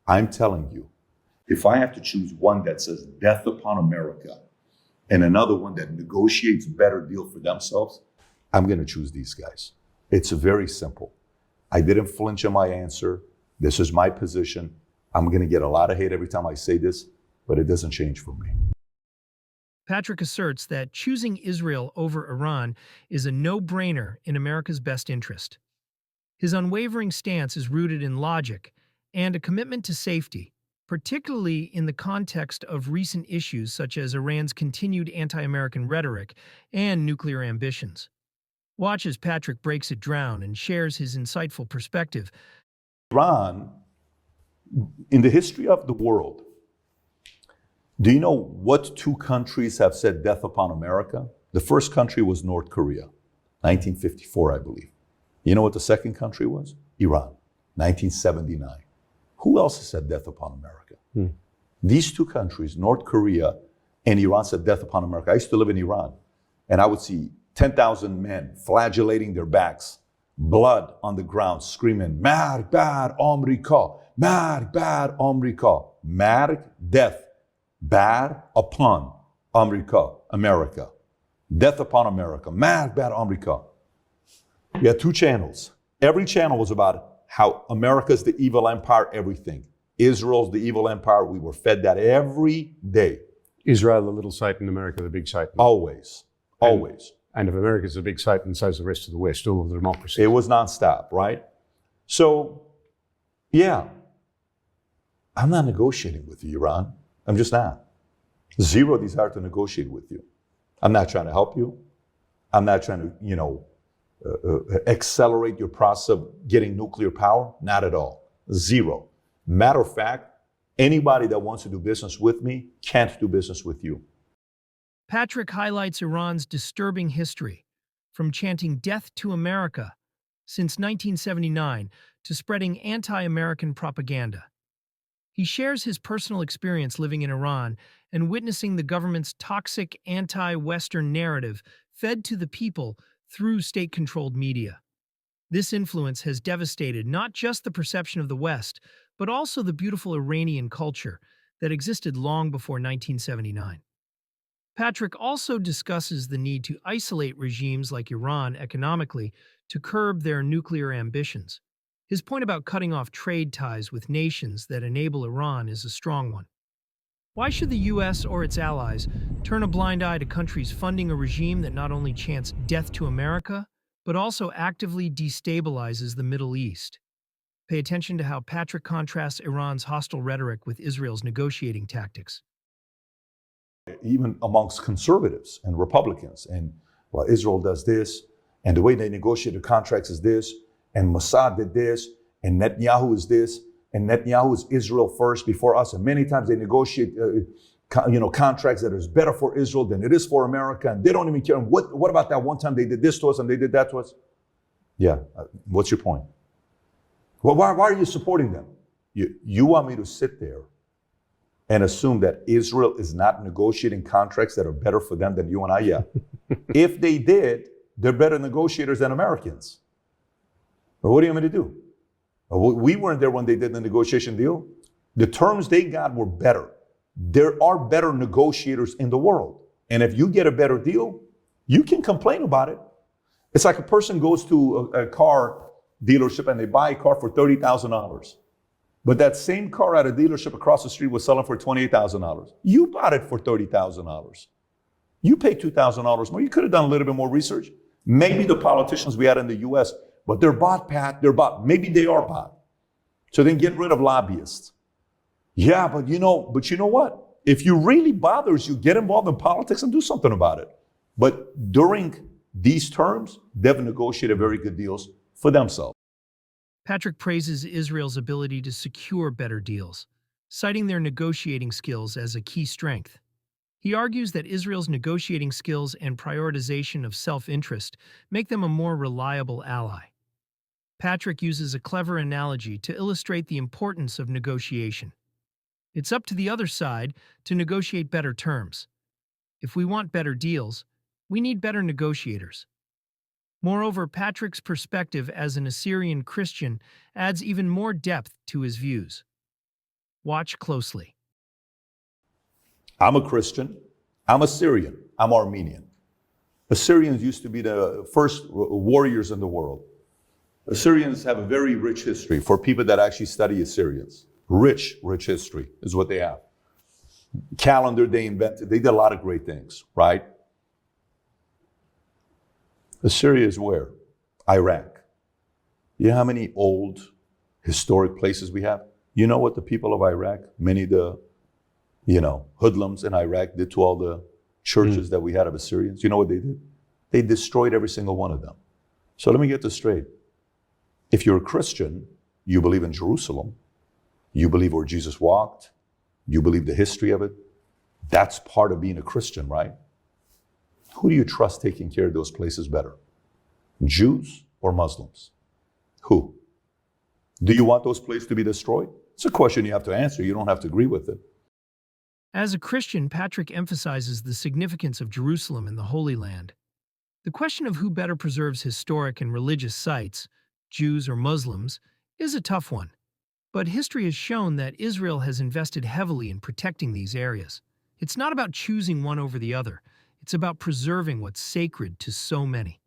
I'm telling you, if I have to choose one that says death upon America and another one that negotiates a better deal for themselves, I'm going to choose these guys. It's very simple. I didn't flinch in my answer. This is my position. I'm going to get a lot of hate every time I say this, but it doesn't change for me. Patrick asserts that choosing Israel over Iran is a no-brainer in America's best interest. His unwavering stance is rooted in logic and a commitment to safety, particularly in the context of recent issues such as Iran's continued anti-American rhetoric and nuclear ambitions. Watch as Patrick breaks it down and shares his insightful perspective. Iran, in the history of the world, do you know what two countries have said death upon America? The first country was North Korea, 1954, I believe. You know what the second country was? Iran, 1979. Who else has said death upon America? These two countries, North Korea and Iran, said death upon America. I used to live in Iran, and I would see 10,000 men flagellating their backs, blood on the ground, screaming, Marg bar Amrika, Marg bar Amrika. Marg, death. Bar, upon. Amrika, America. Death upon America. Marg bar Amrika. We had two channels. Every channel was about how America's the evil empire, everything. Israel's the evil empire. We were fed that every day. Israel, the little Satan, America, the big Satan. Always. Always. And if America's the big Satan, so is the rest of the West, all of the democracy. It was nonstop, right? So, yeah, I'm not negotiating with you, Iran. I'm just not. Zero desire to negotiate with you. I'm not trying to help you. I'm not trying to, accelerate your process of getting nuclear power. Not at all. Zero. Matter of fact, anybody that wants to do business with me can't do business with you. Patrick highlights Iran's disturbing history, from chanting death to America since 1979 to spreading anti-American propaganda. He shares his personal experience living in Iran and witnessing the government's toxic anti-Western narrative fed to the people through state-controlled media. This influence has devastated not just the perception of the West, but also the beautiful Iranian culture that existed long before 1979. Patrick also discusses the need to isolate regimes like Iran economically to curb their nuclear ambitions. His point about cutting off trade ties with nations that enable Iran is a strong one. Why should the U.S. or its allies turn a blind eye to countries funding a regime that not only chants death to America, but also actively destabilizes the Middle East? Pay attention to how Patrick contrasts Iran's hostile rhetoric with Israel's negotiating tactics. Even amongst conservatives and Republicans, and well, Israel does this, and the way they negotiate the contracts is this, and Mossad did this, and Netanyahu is this, and Netanyahu is Israel first before us, and many times they negotiate contracts that is better for Israel than it is for America, and they don't even care. And what about that one time they did this to us and they did that to us? Yeah, what's your point? Well, why are you supporting them? You want me to sit there and assume that Israel is not negotiating contracts that are better for them than you and I? Yeah. If they did, they're better negotiators than Americans. But what do you want me to do? We weren't there when they did the negotiation deal. The terms they got were better. There are better negotiators in the world. And if you get a better deal, you can complain about it. It's like a person goes to a car dealership and they buy a car for $30,000. But that same car at a dealership across the street was selling for $28,000. You bought it for $30,000. You paid $2,000 more. You could have done a little bit more research. Maybe the politicians we had in the US, but they're bought, Pat, they're bought. Maybe they are bought. So then get rid of lobbyists. Yeah, but you know what? If you really bothers you, get involved in politics and do something about it. But during these terms, they've negotiated very good deals for themselves. Patrick praises Israel's ability to secure better deals, citing their negotiating skills as a key strength. He argues that Israel's negotiating skills and prioritization of self-interest make them a more reliable ally. Patrick uses a clever analogy to illustrate the importance of negotiation. It's up to the other side to negotiate better terms. If we want better deals, we need better negotiators. Moreover, Patrick's perspective as an Assyrian Christian adds even more depth to his views. Watch closely. I'm a Christian. I'm Assyrian. I'm Armenian. Assyrians used to be the first warriors in the world. Assyrians have a very rich history for people that actually study Assyrians. Rich history is what they have. Calendar they invented. They did a lot of great things, right? Assyria is where? Iraq. You know how many old historic places we have? You know what the people of Iraq, many of the, hoodlums in Iraq did to all the churches that we had of Assyrians? You know what they did? They destroyed every single one of them. So let me get this straight. If you're a Christian, you believe in Jerusalem, you believe where Jesus walked, you believe the history of it, that's part of being a Christian, right? Who do you trust taking care of those places better? Jews or Muslims? Who? Do you want those places to be destroyed? It's a question you have to answer. You don't have to agree with it. As a Christian, Patrick emphasizes the significance of Jerusalem and the Holy Land. The question of who better preserves historic and religious sites, Jews or Muslims, is a tough one. But history has shown that Israel has invested heavily in protecting these areas. It's not about choosing one over the other. It's about preserving what's sacred to so many.